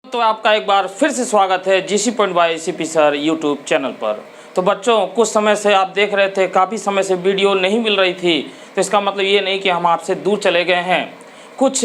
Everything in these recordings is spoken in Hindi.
तो आपका एक बार फिर से स्वागत है GC point by CP sir YouTube channel पर। तो बच्चों, कुछ समय से आप देख रहे थे काफ़ी समय से वीडियो नहीं मिल रही थी, तो इसका मतलब ये नहीं कि हम आपसे दूर चले गए हैं। कुछ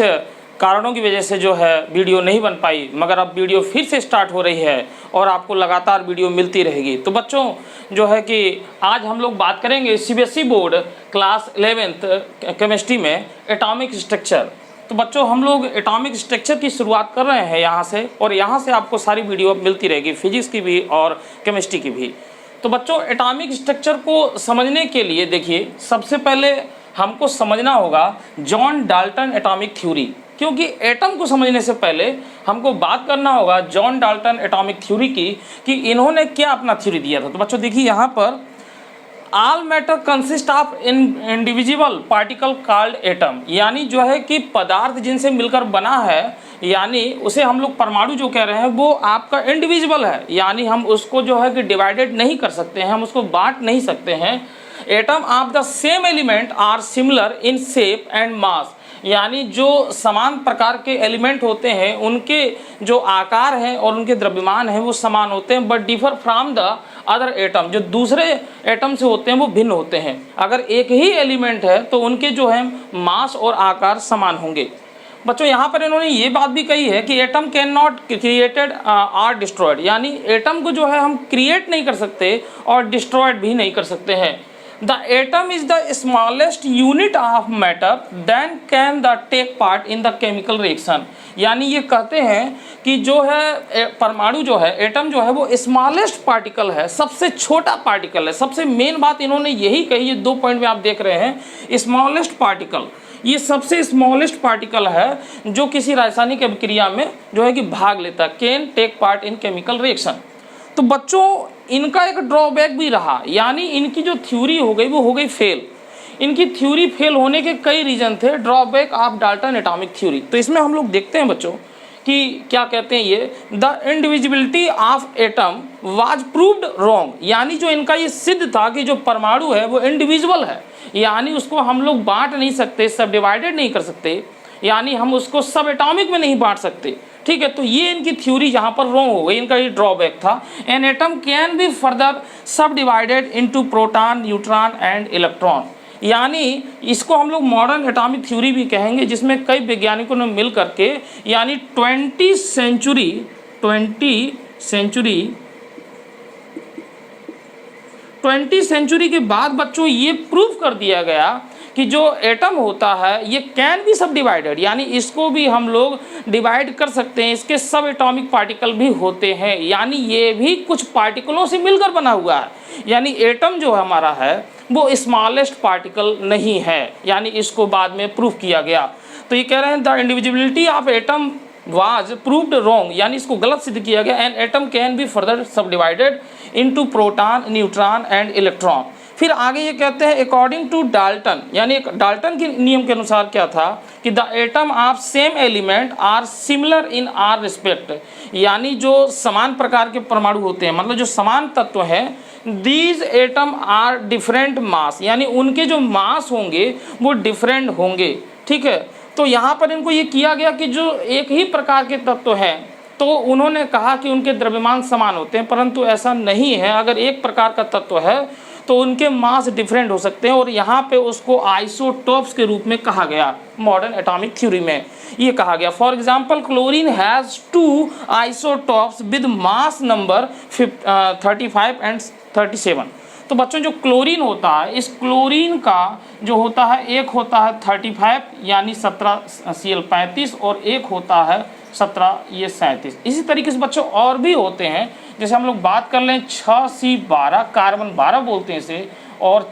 कारणों की वजह से जो है वीडियो नहीं बन पाई, मगर अब वीडियो फिर से स्टार्ट हो रही है और आपको लगातार वीडियो मिलती रहेगी। तो बच्चों जो है कि आज हम लोग बात करेंगे CBSE board class 11th chemistry में एटॉमिक स्ट्रक्चर। तो बच्चों हम लोग एटॉमिक स्ट्रक्चर की शुरुआत कर रहे हैं यहाँ से, और यहाँ से आपको सारी वीडियो मिलती रहेगी, फिजिक्स की भी और केमिस्ट्री की भी। तो बच्चों एटॉमिक स्ट्रक्चर को समझने के लिए देखिए, सबसे पहले हमको समझना होगा जॉन डाल्टन एटॉमिक थ्योरी, क्योंकि एटम को समझने से पहले हमको बात करना होगा जॉन डाल्टन एटॉमिक थ्योरी की कि इन्होंने क्या अपना थ्योरी दिया था। तो बच्चों देखिए यहाँ पर all matter consist of individual particle called atom, यानी जो है कि पदार्थ जिनसे मिलकर बना है, यानी उसे हम लोग परमाणु जो कह रहे हैं वो आपका इंडिविजुअल है, यानी हम उसको जो है कि डिवाइडेड नहीं कर सकते हैं, हम उसको बांट नहीं सकते हैं। Atom of the same element are similar in shape and mass, यानी जो समान प्रकार के एलिमेंट होते हैं उनके जो आकार हैं और उनके द्रव्यमान हैं वो समान होते हैं, but differ from the other atom, जो दूसरे एटम से होते हैं वो भिन्न होते हैं। अगर एक ही एलिमेंट है तो उनके जो है मास और आकार समान होंगे। बच्चों यहाँ पर इन्होंने ये बात भी कही है कि atom can not created or destroyed, यानी एटम को जो है हम क्रिएट नहीं कर सकते और डिस्ट्रॉयड भी नहीं कर सकते हैं। The atom is the smallest unit of matter, then can the take part in the chemical reaction, यानी ये कहते हैं कि जो है परमाणु जो है, एटम जो है वो स्मॉलेस्ट पार्टिकल है, सबसे छोटा पार्टिकल है। सबसे मेन बात इन्होंने यही कही है, 2 पॉइंट में आप देख रहे हैं स्मॉलेस्ट पार्टिकल, ये सबसे स्मॉलेस्ट पार्टिकल है जो किसी रासायनिक अभिक्रिया में जो है कि भाग लेता है, can take part in chemical reaction. तो बच्चों इनका एक ड्रॉबैक भी रहा, यानी इनकी जो थ्योरी हो गई वो हो गई फेल। इनकी थ्योरी फेल होने के कई रीजन थे। Drawback of Dalton atomic theory, तो इसमें हम लोग देखते हैं बच्चों कि क्या कहते हैं ये, the individuality of atom was proved wrong, यानी जो इनका ये सिद्ध था कि जो परमाणु है वो इंडिविजुअल है, यानी उसको हम लोग बांट नहीं सकते, सब डिवाइडेड नहीं कर सकते, यानी हम उसको सब एटॉमिक में नहीं बांट सकते। ठीक है, तो ये इनकी थ्योरी यहाँ पर रॉन्ग हो गई, इनका ये ड्रॉबैक था। An atom can be further sub divided into proton, neutron and electron, यानी इसको हम लोग मॉडर्न एटॉमिक थ्योरी भी कहेंगे, जिसमें कई वैज्ञानिकों ने मिल करके यानी 20वीं सेंचुरी के बाद बच्चों ये प्रूव कर दिया गया कि जो एटम होता है ये कैन बी सब डिवाइडेड, यानी इसको भी हम लोग डिवाइड कर सकते हैं, इसके सब एटॉमिक पार्टिकल भी होते हैं, यानी ये भी कुछ पार्टिकलों से मिलकर बना हुआ है, यानी एटम जो हमारा है वो स्मॉलेस्ट पार्टिकल नहीं है, यानी इसको बाद में प्रूव किया गया। तो ये कह रहे हैं the individuality of atom was proved wrong, यानी इसको गलत सिद्ध किया गया। And atom can be further sub divided into proton, neutron and electron. फिर आगे ये कहते हैं अकॉर्डिंग टू डाल्टन, यानी डाल्टन के नियम के अनुसार क्या था कि the atom of same element are similar in are respect, यानी जो समान प्रकार के परमाणु होते हैं, मतलब जो समान तत्व हैं, these atom are different mass, यानी उनके जो मास होंगे वो डिफरेंट होंगे। ठीक है, तो यहाँ पर इनको ये किया गया कि जो एक ही प्रकार के तत्व हैं तो उन्होंने कहा कि उनके द्रव्यमान समान होते हैं, परंतु ऐसा नहीं है। अगर एक प्रकार का तत्व है तो उनके मास डिफरेंट हो सकते हैं, और यहाँ पे उसको आइसोटोप्स के रूप में कहा गया। मॉडर्न एटॉमिक थ्योरी में ये कहा गया, for example chlorine has 2 isotopes with mass number 35 and 37। तो बच्चों जो क्लोरीन होता है, इस क्लोरीन का जो होता है, एक होता है 35 यानी 17 Cl35 और एक होता है 17 ये 37। इसी तरीके से बच्चों और भी होते हैं, जैसे हम लोग बात कर लें 6C12 कार्बन 12 बोलते हैं इसे, और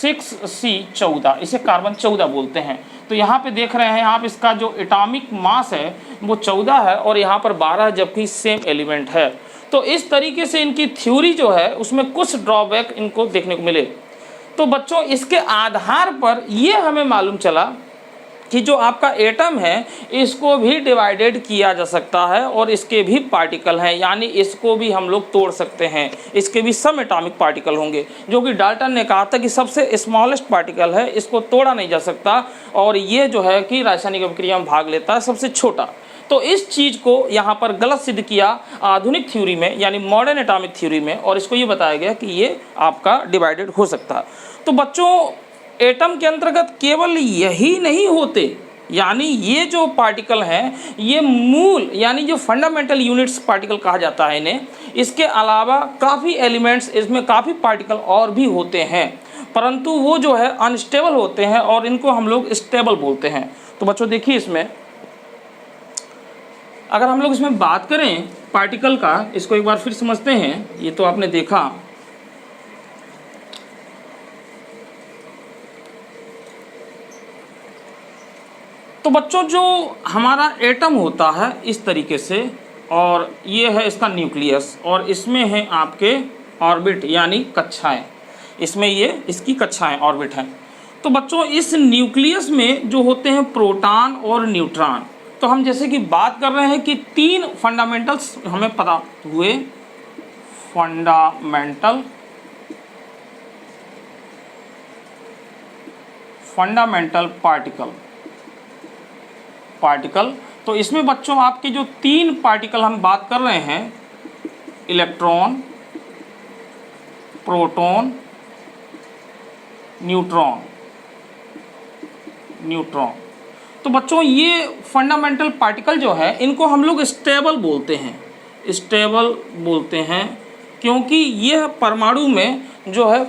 6C14 इसे कार्बन 14 बोलते हैं। तो यहाँ पे देख रहे हैं आप, इसका जो एटॉमिक मास है वो 14 है और यहाँ पर 12, जबकि सेम एलिमेंट है। तो इस तरीके से इनकी थ्योरी जो है उसमें कुछ ड्रॉबैक इनको देखने को मिले। तो बच्चों इसके आधार पर ये हमें मालूम चला कि जो आपका एटम है इसको भी डिवाइडेड किया जा सकता है और इसके भी पार्टिकल हैं, यानी इसको भी हम लोग तोड़ सकते हैं, इसके भी सब एटॉमिक पार्टिकल होंगे, जो कि डाल्टन ने कहा था कि सबसे स्मॉलेस्ट पार्टिकल है, इसको तोड़ा नहीं जा सकता और ये जो है कि रासायनिक अभिक्रिया में भाग लेता है सबसे छोटा। तो इस चीज़ को यहाँ पर गलत सिद्ध किया आधुनिक थ्योरी में, यानी मॉडर्न एटॉमिक थ्योरी में, और इसको ये बताया गया कि ये आपका डिवाइडेड हो सकता है। तो बच्चों एटम के अंतर्गत केवल यही नहीं होते, यानी ये जो पार्टिकल हैं ये मूल यानी जो फंडामेंटल यूनिट्स पार्टिकल कहा जाता है इन्हें, इसके अलावा काफ़ी एलिमेंट्स, इसमें काफ़ी पार्टिकल और भी होते हैं, परंतु वो जो है अनस्टेबल होते हैं और इनको हम लोग स्टेबल बोलते हैं। तो बच्चों देखिए, इसमें अगर हम लोग इसमें बात करें पार्टिकल का, इसको एक बार फिर समझते हैं। ये तो आपने देखा, तो बच्चों जो हमारा एटम होता है इस तरीके से, और ये है इसका न्यूक्लियस, और इसमें है आपके ऑर्बिट यानी कक्षाएं, इसमें ये इसकी कक्षाएं ऑर्बिट हैं। तो बच्चों इस न्यूक्लियस में जो होते हैं प्रोटॉन और न्यूट्रॉन, तो हम जैसे कि बात कर रहे हैं कि तीन फंडामेंटल्स हमें पता हुए, फंडामेंटल पार्टिकल। तो इसमें बच्चों आपके जो तीन पार्टिकल हम बात कर रहे हैं, इलेक्ट्रॉन, प्रोटॉन, न्यूट्रॉन। तो बच्चों ये फंडामेंटल पार्टिकल जो है इनको हम लोग स्टेबल बोलते हैं, क्योंकि ये परमाणु में जो है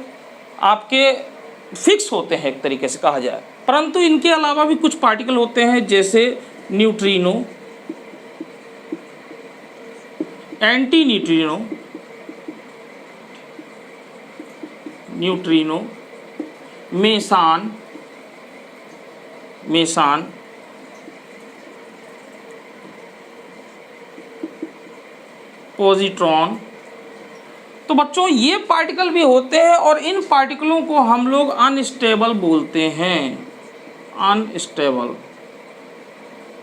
आपके फिक्स होते हैं एक तरीके से कहा जाए। परंतु इनके अलावा भी कुछ पार्टिकल होते हैं जैसे neutrino, anti neutrino, Mason, positron. तो बच्चों ये पार्टिकल भी होते हैं और इन पार्टिकलों को हम लोग अनस्टेबल बोलते हैं,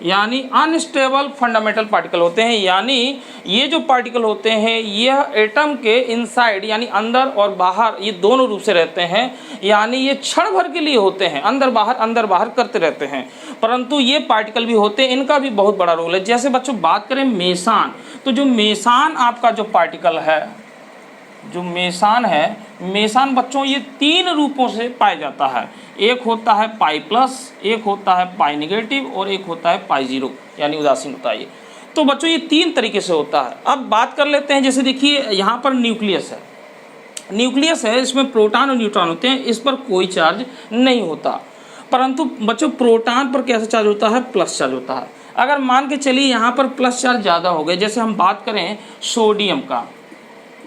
यानी अनस्टेबल फंडामेंटल पार्टिकल होते हैं। यानी ये जो पार्टिकल होते हैं यह एटम के इनसाइड यानी अंदर और बाहर, ये दोनों रूप से रहते हैं, यानी ये क्षण भर के लिए होते हैं, अंदर बाहर करते रहते हैं, परंतु ये पार्टिकल भी होते हैं, इनका भी बहुत बड़ा रोल है। जैसे बच्चों बात करें मेसान, तो जो मेसान आपका जो पार्टिकल है, जो मेसान बच्चों ये तीन रूपों से पाया जाता है। एक होता है पाई प्लस, एक होता है पाई नेगेटिव, और एक होता है पाई जीरो यानी उदासीन होता है ये। तो बच्चों ये तीन तरीके से होता है। अब बात कर लेते हैं, जैसे देखिए यहाँ पर न्यूक्लियस है, इसमें प्रोटॉन और न्यूट्रॉन होते हैं, इस पर कोई चार्ज नहीं होता, परंतु बच्चों प्रोटॉन पर कैसा चार्ज होता है, प्लस चार्ज होता है। अगर मान के चलिए यहाँ पर प्लस चार्ज ज़्यादा हो गए, जैसे हम बात करें सोडियम का,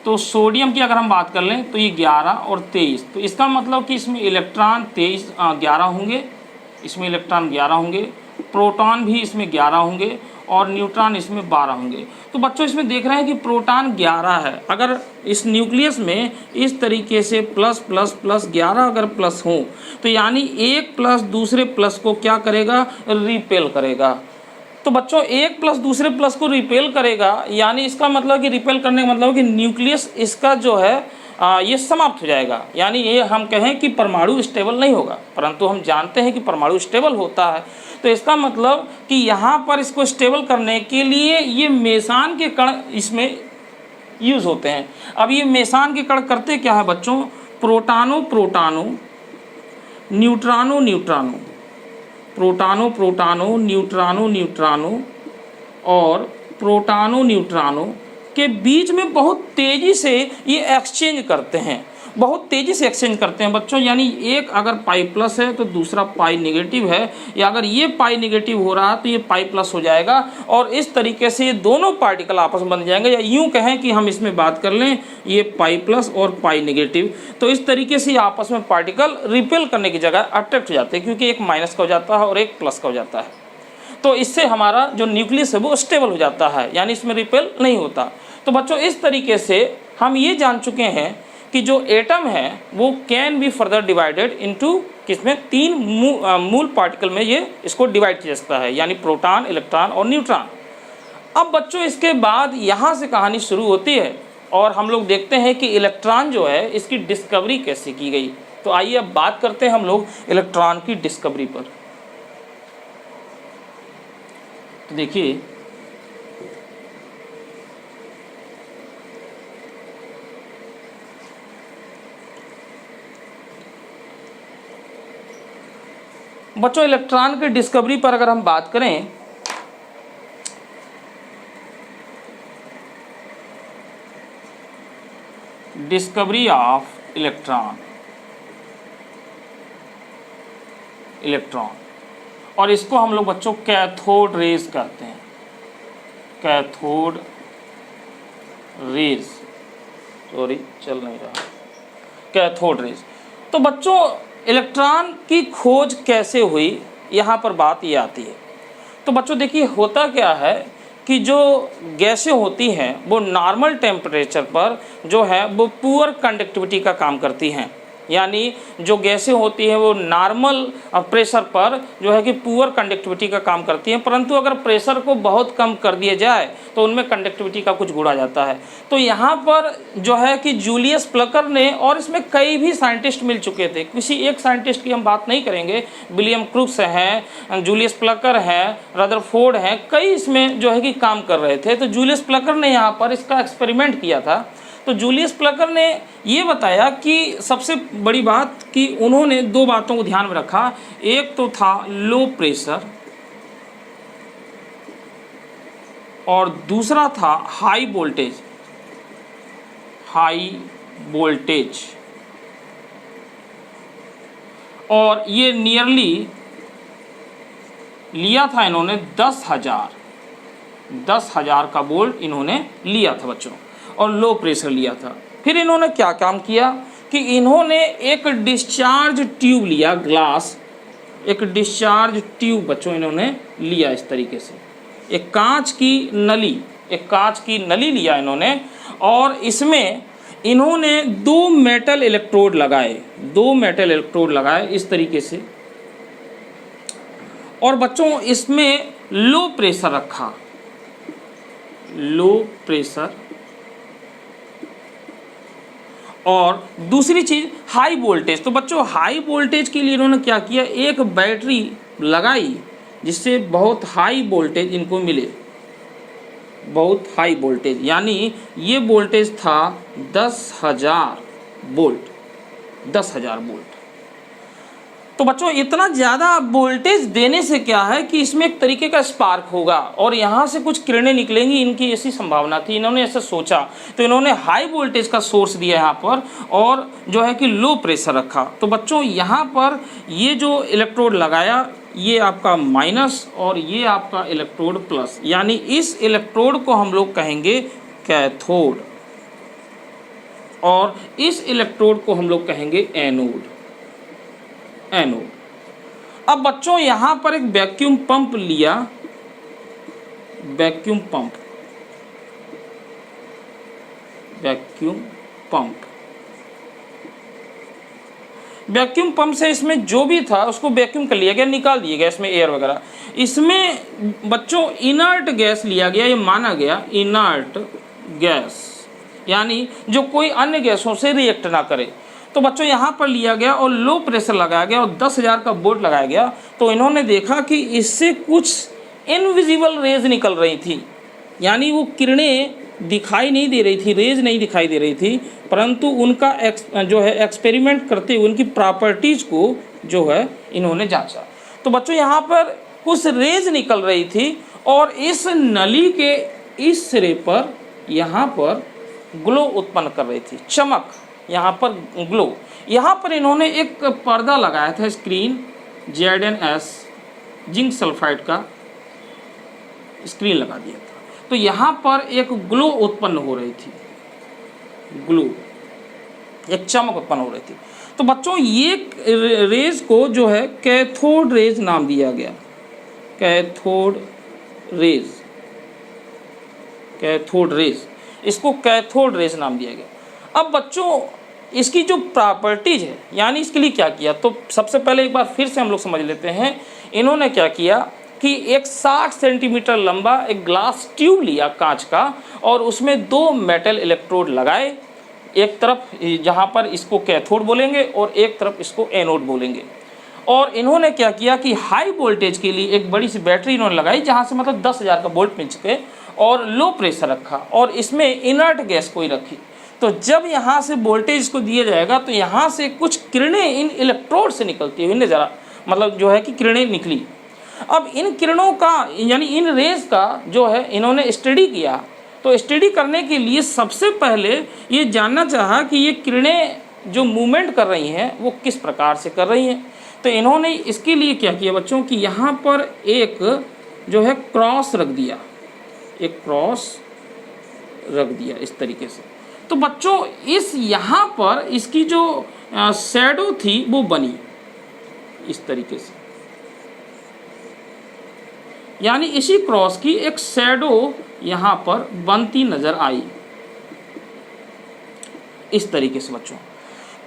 तो सोडियम की अगर हम बात कर लें तो ये 11 और 23, तो इसका मतलब कि इसमें इलेक्ट्रॉन 11 होंगे, इसमें इलेक्ट्रॉन 11 होंगे, प्रोटॉन भी इसमें 11 होंगे और न्यूट्रॉन इसमें 12 होंगे। तो बच्चों इसमें देख रहे हैं कि प्रोटॉन 11 है, अगर इस न्यूक्लियस में इस तरीके से प्लस प्लस प्लस 11 अगर प्लस हो, तो यानी एक प्लस दूसरे प्लस को क्या करेगा, रिपेल करेगा। तो बच्चों एक प्लस दूसरे प्लस को रिपेल करेगा, यानी इसका मतलब कि रिपेल करने का मतलब कि न्यूक्लियस इसका जो है ये समाप्त हो जाएगा, यानी ये हम कहें कि परमाणु स्टेबल नहीं होगा, परंतु हम जानते हैं कि परमाणु स्टेबल होता है। तो इसका मतलब कि यहाँ पर इसको स्टेबल करने के लिए ये मेसान के कण इसमें यूज़ होते हैं। अब ये मेसान के कण करते क्या है बच्चों, प्रोटॉनो, न्यूट्रॉनो, न्यूट्रॉनो और प्रोटॉनो न्यूट्रॉनो के बीच में बहुत तेज़ी से ये एक्सचेंज करते हैं, बच्चों। यानी एक अगर पाई प्लस है तो दूसरा पाई नेगेटिव है, या अगर ये पाई नेगेटिव हो रहा है तो ये पाई प्लस हो जाएगा, और इस तरीके से ये दोनों पार्टिकल आपस में बन जाएंगे। या यूँ कहें कि हम इसमें बात कर लें ये पाई प्लस और पाई नेगेटिव, तो इस तरीके से आपस में पार्टिकल रिपेल करने की जगह अट्रैक्ट हो जाते हैं, क्योंकि एक माइनस का हो जाता है और एक प्लस का हो जाता है। तो इससे हमारा जो न्यूक्लियस है वो स्टेबल हो जाता है, यानी इसमें रिपेल नहीं होता। तो बच्चों इस तरीके से हम ये जान चुके हैं कि जो एटम है वो can be further divided into किसमें, तीन मूल पार्टिकल में ये इसको डिवाइड किया जा सकता है, यानी प्रोटॉन, इलेक्ट्रॉन और न्यूट्रॉन। अब बच्चों इसके बाद यहाँ से कहानी शुरू होती है और हम लोग देखते हैं कि इलेक्ट्रॉन जो है इसकी डिस्कवरी कैसे की गई। तो आइए अब बात करते हैं हम लोग इलेक्ट्रॉन की डिस्कवरी पर। तो देखिए बच्चों इलेक्ट्रॉन की डिस्कवरी पर अगर हम बात करें, डिस्कवरी ऑफ इलेक्ट्रॉन, और इसको हम लोग बच्चों कैथोड रेज कहते हैं, कैथोड रेज, सॉरी चल नहीं रहा, कैथोड रेज। तो बच्चों इलेक्ट्रॉन की खोज कैसे हुई, यहाँ पर बात ये आती है। तो बच्चों देखिए होता क्या है कि जो गैसें होती हैं वो नॉर्मल टेम्परेचर पर जो है वो पुअर कंडक्टिविटी का काम करती हैं, यानी जो गैसें होती हैं वो नॉर्मल प्रेशर पर जो है कि पुअर कंडक्टिविटी का काम करती हैं, परंतु अगर प्रेशर को बहुत कम कर दिया जाए तो उनमें कंडक्टिविटी का कुछ गुण आ जाता है। तो यहाँ पर जो है कि जूलियस प्लकर ने, और इसमें कई भी साइंटिस्ट मिल चुके थे, किसी एक साइंटिस्ट की हम बात नहीं करेंगे, विलियम क्रूक्स हैं, जूलियस प्लकर हैं, रदरफोर्ड हैं, कई इसमें जो है कि काम कर रहे थे। तो जूलियस प्लकर ने यहाँ पर इसका एक्सपेरिमेंट किया था। तो जूलियस प्लकर ने ये बताया कि सबसे बड़ी बात कि उन्होंने दो बातों को ध्यान में रखा, एक तो था लो प्रेशर और दूसरा था हाई वोल्टेज, और ये नियरली लिया था इन्होंने 10,000 का वोल्ट इन्होंने लिया था बच्चों, और लो प्रेशर लिया था। फिर इन्होंने क्या काम किया कि इन्होंने एक डिस्चार्ज ट्यूब लिया, ग्लास, एक डिस्चार्ज ट्यूब बच्चों इन्होंने लिया इस तरीके से, एक कांच की नली लिया इन्होंने, और इसमें इन्होंने दो मेटल इलेक्ट्रोड लगाए इस तरीके से, और बच्चों इसमें लो प्रेशर रखा, लो प्रेशर, और दूसरी चीज हाई वोल्टेज। तो बच्चों हाई वोल्टेज के लिए इन्होंने क्या किया, एक बैटरी लगाई जिससे बहुत हाई वोल्टेज इनको मिले, बहुत हाई वोल्टेज, यानी ये वोल्टेज था 10,000 वोल्ट। तो बच्चों इतना ज़्यादा वोल्टेज देने से क्या है कि इसमें एक तरीके का स्पार्क होगा और यहाँ से कुछ किरणें निकलेंगी, इनकी ऐसी संभावना थी, इन्होंने ऐसा सोचा। तो इन्होंने हाई वोल्टेज का सोर्स दिया यहाँ पर और जो है कि लो प्रेशर रखा। तो बच्चों यहाँ पर ये जो इलेक्ट्रोड लगाया, ये आपका माइनस और ये आपका इलेक्ट्रोड प्लस, यानी इस इलेक्ट्रोड को हम लोग कहेंगे कैथोड और इस इलेक्ट्रोड को हम लोग कहेंगे एनोड। अब बच्चों यहां पर एक वैक्यूम पंप लिया, वैक्यूम पंप से इसमें जो भी था उसको वैक्यूम कर लिया गया, निकाल दिया गया इसमें एयर वगैरह। इसमें बच्चों इनर्ट गैस लिया गया, ये माना गया इनर्ट गैस, यानी जो कोई अन्य गैसों से रिएक्ट ना करे। तो बच्चों यहाँ पर लिया गया और लो प्रेशर लगाया गया और 10,000 का वोल्ट लगाया गया। तो इन्होंने देखा कि इससे कुछ इनविजिबल रेज निकल रही थी, यानी वो किरणें दिखाई नहीं दे रही थी, रेज नहीं दिखाई दे रही थी, परंतु उनका जो है एक्सपेरिमेंट करते हुए उनकी प्रॉपर्टीज़ को जो है इन्होंने जांचा। तो बच्चों यहाँ पर कुछ रेज निकल रही थी और इस नली के इस सिरे पर यहाँ पर ग्लो उत्पन्न कर रही थी, चमक, यहाँ पर ग्लो। यहाँ पर इन्होंने एक पर्दा लगाया था, स्क्रीन, ZnS जिंक सल्फाइड का स्क्रीन लगा दिया था। तो यहाँ पर एक ग्लो उत्पन्न हो रही थी, ग्लो, एक चमक उत्पन्न हो रही थी। तो बच्चों ये रेज को जो है कैथोड रेज नाम दिया गया, कैथोड रेज, इसको कैथोड रेज नाम दिया गया। अब बच्चों इसकी जो प्रॉपर्टीज है, यानी इसके लिए क्या किया, तो सबसे पहले एक बार फिर से हम लोग समझ लेते हैं। इन्होंने क्या किया कि एक 60 सेंटीमीटर लंबा एक ग्लास ट्यूब लिया कांच का और उसमें दो मेटल इलेक्ट्रोड लगाए, एक तरफ जहाँ पर इसको कैथोड बोलेंगे और एक तरफ इसको एनोड बोलेंगे। और इन्होंने क्या किया कि हाई वोल्टेज के लिए एक बड़ी सी बैटरी इन्होंने लगाई जहाँ से मतलब 10,000 का वोल्ट मिल सके, और लो प्रेशर रखा और इसमें इनर्ट गैस कोई रखी। तो जब यहाँ से वोल्टेज को दिया जाएगा तो यहाँ से कुछ किरणें इन इलेक्ट्रोड से निकलती हुई नजर मतलब जो है कि किरणें निकली। अब इन किरणों का यानी इन रेज का जो है इन्होंने स्टडी किया। तो स्टडी करने के लिए सबसे पहले ये जानना चाहा कि ये किरणें जो मूवमेंट कर रही हैं वो किस प्रकार से कर रही हैं। तो इन्होंने इसके लिए क्या किया बच्चों कि यहाँ पर एक जो है क्रॉस रख दिया, एक क्रॉस रख दिया इस तरीके से। तो बच्चों इस यहाँ पर इसकी जो शैडो थी वो बनी इस तरीके से, यानी इसी क्रॉस की एक शैडो यहाँ पर बनती नजर आई इस तरीके से बच्चों।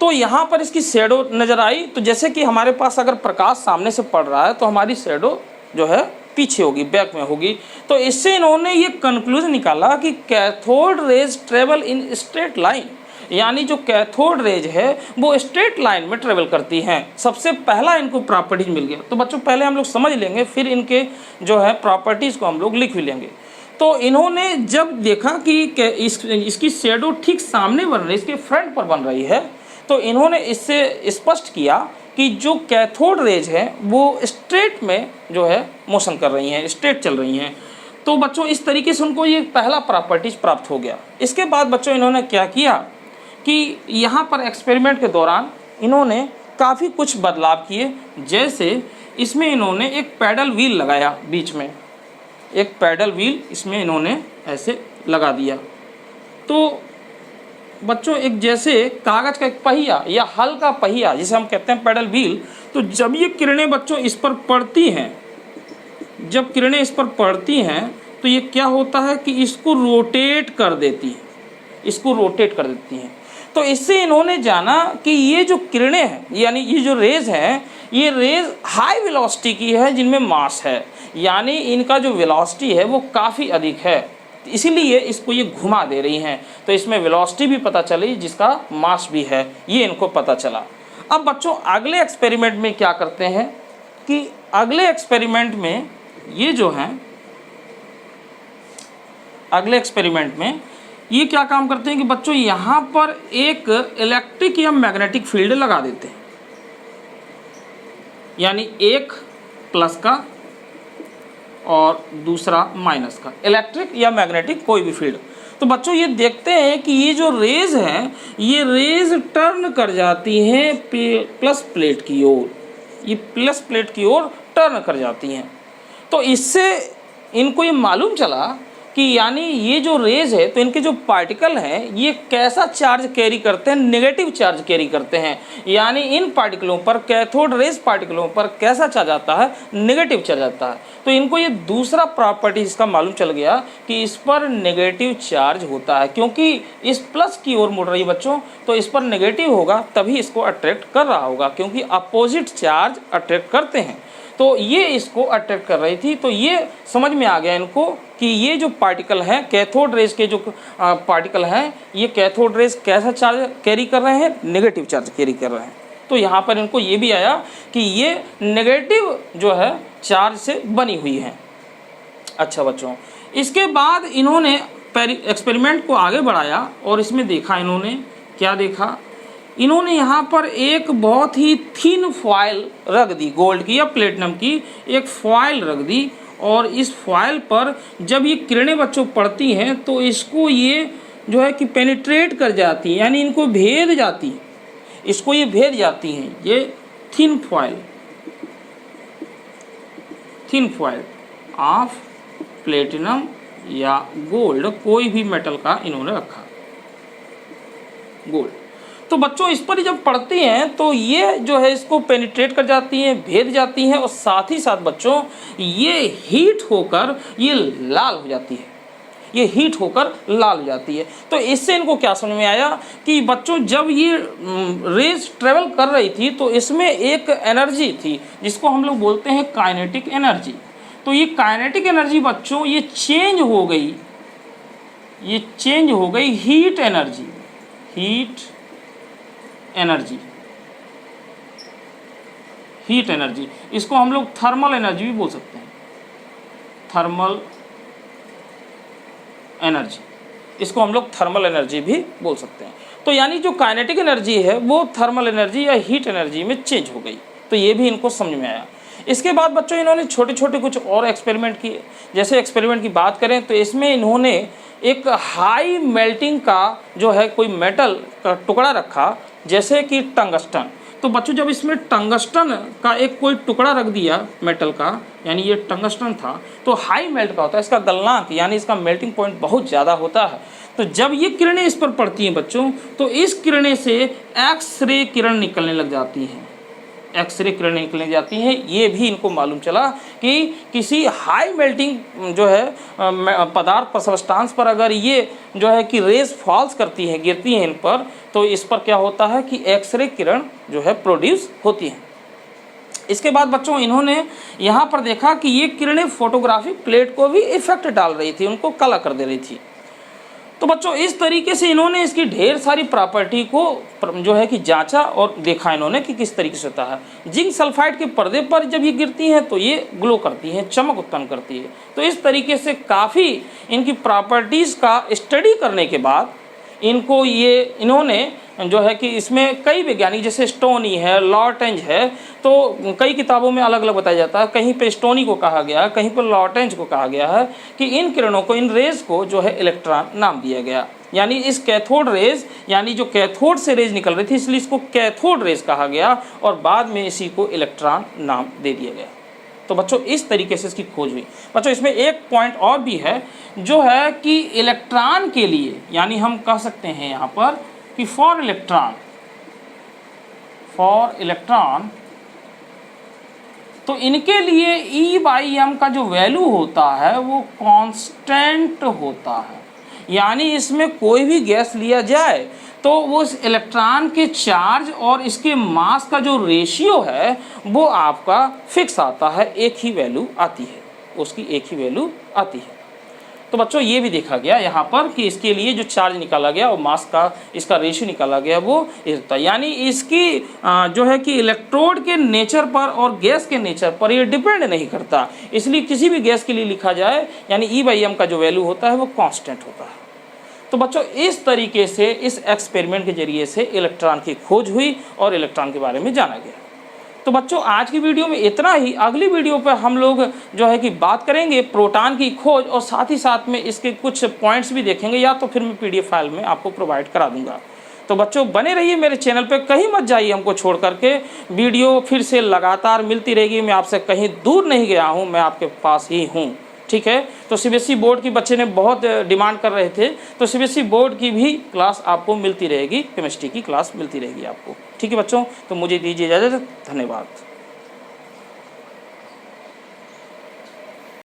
तो यहाँ पर इसकी शैडो नजर आई। तो जैसे कि हमारे पास अगर प्रकाश सामने से पड़ रहा है तो हमारी शैडो जो है पीछे होगी, बैक में होगी। तो इससे इन्होंने ये कंक्लूजन निकाला कि cathode rays travel in straight line, यानी जो कैथोड रेज है वो स्ट्रेट लाइन में ट्रेवल करती हैं। सबसे पहला इनको प्रॉपर्टीज मिल गया। तो बच्चों पहले हम लोग समझ लेंगे, फिर इनके जो है प्रॉपर्टीज को हम लोग लिख भी लेंगे। तो इन्होंने जब देखा कि इसकी शैडो ठीक सामने बन रही है, इसके फ्रंट पर बन रही है, तो इन्होंने इससे स्पष्ट किया कि जो कैथोड रेज है वो स्ट्रेट में जो है मोशन कर रही हैं, स्ट्रेट चल रही हैं। तो बच्चों इस तरीके से उनको ये पहला प्रॉपर्टीज प्राप्त हो गया। इसके बाद बच्चों इन्होंने क्या किया कि यहाँ पर एक्सपेरिमेंट के दौरान इन्होंने काफ़ी कुछ बदलाव किए। जैसे इसमें इन्होंने एक पैडल व्हील लगाया, बीच में एक पैडल व्हील इसमें इन्होंने ऐसे लगा दिया। तो बच्चों एक जैसे कागज़ का एक पहिया या हल का पहिया जिसे हम कहते हैं पैडल व्हील। तो जब ये किरणें बच्चों इस पर पड़ती हैं, जब किरणें इस पर पड़ती हैं तो ये क्या होता है कि इसको रोटेट कर देती हैं, इसको रोटेट कर देती हैं। तो इससे इन्होंने जाना कि ये जो किरणें हैं यानी ये जो रेज हैं, ये रेज हाई वेलोसिटी की है जिनमें मास है, यानी इनका जो वेलोसिटी है वो काफ़ी अधिक है, इसीलिए इसको ये घुमा दे रही हैं। तो इसमें वेलोसिटी भी पता चली जिसका मास भी है, ये इनको पता चला। अब बच्चों अगले एक्सपेरिमेंट में क्या करते हैं कि अगले एक्सपेरिमेंट में ये जो हैं, अगले एक्सपेरिमेंट में ये क्या काम करते हैं कि बच्चों यहाँ पर एक इलेक्ट्रिक या मैग्नेटिक फील्ड लगा देते हैं, यानी एक प्लस का और दूसरा माइनस का, इलेक्ट्रिक या मैग्नेटिक कोई भी फील्ड। तो बच्चों ये देखते हैं कि ये जो रेज हैं ये रेज टर्न कर जाती हैं प्लस प्लेट की ओर, ये प्लस प्लेट की ओर टर्न कर जाती हैं। तो इससे इनको ये मालूम चला कि यानी ये जो रेज है तो इनके जो पार्टिकल हैं ये कैसा चार्ज कैरी करते हैं, नेगेटिव चार्ज कैरी करते हैं। यानी इन पार्टिकलों पर, कैथोड रेज पार्टिकलों पर कैसा चार्ज आता है, नेगेटिव चार्ज आता है। तो इनको ये दूसरा प्रॉपर्टी इसका मालूम चल गया कि इस पर नेगेटिव चार्ज होता है, क्योंकि इस प्लस की ओर मुड़ रही है बच्चों, तो इस पर नेगेटिव होगा तभी इसको अट्रैक्ट कर रहा होगा, क्योंकि अपोजिट चार्ज अट्रैक्ट करते हैं। तो ये इसको अट्रैक्ट कर रही थी। तो ये समझ में आ गया इनको कि ये जो पार्टिकल हैं, कैथोड रेज के जो पार्टिकल हैं, ये कैथोड रेज कैसा चार्ज कैरी कर रहे हैं, नेगेटिव चार्ज कैरी कर रहे हैं। तो यहाँ पर इनको ये भी आया कि ये नेगेटिव जो है चार्ज से बनी हुई है। अच्छा बच्चों, इसके बाद इन्होंने एक्सपेरिमेंट को आगे बढ़ाया और इसमें देखा, इन्होंने क्या देखा, इन्होंने यहाँ पर एक बहुत ही थिन फॉयल रख दी, गोल्ड की या प्लेटिनम की एक फॉयल रख दी। और इस फॉयल पर जब ये किरणें बच्चों पड़ती हैं तो इसको ये जो है कि पेनिट्रेट कर जाती हैं, यानी इनको भेद जाती हैं, इसको ये भेद जाती हैं। ये थिन फॉयल ऑफ प्लेटिनम या गोल्ड, कोई भी मेटल का इन्होंने रखा, गोल्ड। तो बच्चों इस पर जब पड़ती हैं तो ये जो है इसको पेनिट्रेट कर जाती हैं, भेद जाती हैं, और साथ ही साथ बच्चों ये हीट होकर ये लाल हो जाती है, ये हीट होकर लाल हो जाती है। तो इससे इनको क्या समझ में आया कि बच्चों जब ये रेज ट्रेवल कर रही थी तो इसमें एक एनर्जी थी जिसको हम लोग बोलते हैं काइनेटिक एनर्जी। तो ये काइनेटिक एनर्जी बच्चों ये चेंज हो गई, ये चेंज हो गई हीट एनर्जी, हीट एनर्जी, इसको हम लोग थर्मल एनर्जी भी बोल सकते हैं, थर्मल एनर्जी, इसको हम लोग थर्मल एनर्जी भी बोल सकते हैं। तो यानी जो काइनेटिक एनर्जी है वो थर्मल एनर्जी या हीट एनर्जी में चेंज हो गई। तो ये भी इनको समझ में आया। इसके बाद बच्चों इन्होंने छोटे छोटे कुछ और एक्सपेरिमेंट किए। जैसे एक्सपेरिमेंट की बात करें तो इसमें इन्होंने एक हाई मेल्टिंग का जो है कोई मेटल का टुकड़ा रखा, जैसे कि टंगस्टन। तो बच्चों जब इसमें टंगस्टन का एक कोई टुकड़ा रख दिया मेटल का, यानी ये टंगस्टन था, तो हाई मेल्ट का होता है, इसका गलनांक यानी इसका मेल्टिंग पॉइंट बहुत ज़्यादा होता है। तो जब ये किरणें इस पर पड़ती हैं बच्चों, तो इस किरणें से एक्स-रे किरण निकलने लग जाती हैं, एक्सरे किरणें निकलने जाती हैं। ये भी इनको मालूम चला कि किसी हाई मेल्टिंग जो है पदार्थ पर, सब्सटेंस पर अगर ये जो है कि रेज फॉल्स करती हैं, गिरती हैं इन पर, तो इस पर क्या होता है कि एक्सरे किरण जो है प्रोड्यूस होती हैं। इसके बाद बच्चों इन्होंने यहाँ पर देखा कि ये किरणें फोटोग्राफिक प्लेट को भी इफेक्ट डाल रही थी, उनको काला कर दे रही थी। तो बच्चों इस तरीके से इन्होंने इसकी ढेर सारी प्रॉपर्टी को जो है कि जांचा और देखा इन्होंने कि किस तरीके से होता है। जिंक सल्फाइड के पर्दे पर जब ये गिरती हैं तो ये ग्लो करती हैं, चमक उत्पन्न करती है। तो इस तरीके से काफ़ी इनकी प्रॉपर्टीज़ का स्टडी करने के बाद इन्होंने जो है कि इसमें कई वैज्ञानिक, जैसे स्टोनी है, लॉर्टेंज है, तो कई किताबों में अलग अलग बताया जाता है। कहीं पे स्टोनी को कहा गया, कहीं पर लॉर्टेंज को कहा गया है कि इन किरणों को, इन रेज को जो है इलेक्ट्रॉन नाम दिया गया। यानी इस कैथोड रेज, यानी जो कैथोड से रेज निकल रही थी, इसलिए इसको कैथोड रेज कहा गया और बाद में इसी को इलेक्ट्रॉन नाम दे दिया गया। तो बच्चों इस तरीके से इसकी खोज हुई। बच्चों इसमें एक पॉइंट और भी है, जो है कि इलेक्ट्रॉन के लिए, यानी हम कह सकते हैं यहाँ पर कि फॉर इलेक्ट्रॉन, तो इनके लिए E/m का जो वैल्यू होता है वो कांस्टेंट होता है। यानी इसमें कोई भी गैस लिया जाए तो वो इस इलेक्ट्रॉन के चार्ज और इसके मास का जो रेशियो है वो आपका फिक्स आता है, एक ही वैल्यू आती है, उसकी एक ही वैल्यू आती है। तो बच्चों ये भी देखा गया यहाँ पर कि इसके लिए जो चार्ज निकाला गया और मास का इसका रेशियो निकाला गया वो होता है। यानी इसकी जो है कि इलेक्ट्रोड के नेचर पर और गैस के नेचर पर ये डिपेंड नहीं करता, इसलिए किसी भी गैस के लिए लिखा जाए यानी E/m का जो वैल्यू होता है वो कांस्टेंट होता है। तो बच्चों इस तरीके से इस एक्सपेरिमेंट के जरिए से इलेक्ट्रॉन की खोज हुई और इलेक्ट्रॉन के बारे में जाना गया। तो बच्चों आज की वीडियो में इतना ही। अगली वीडियो पर हम लोग जो है कि बात करेंगे प्रोटॉन की खोज और साथ ही साथ में इसके कुछ पॉइंट्स भी देखेंगे, या तो फिर मैं PDF फाइल में आपको प्रोवाइड करा दूंगा। तो बच्चों बने रहिए मेरे चैनल पे, कहीं मत जाइए हमको छोड़ करके। वीडियो फिर से लगातार मिलती रहेगी, मैं आपसे कहीं दूर नहीं गया हूँ, मैं आपके पास ही हूँ, ठीक है। तो CBSE बोर्ड की बच्चे ने बहुत डिमांड कर रहे थे, तो CBSE बोर्ड की भी क्लास आपको मिलती रहेगी, केमिस्ट्री की क्लास मिलती रहेगी आपको, ठीक है बच्चों। तो मुझे दीजिए इजाज़त, धन्यवाद।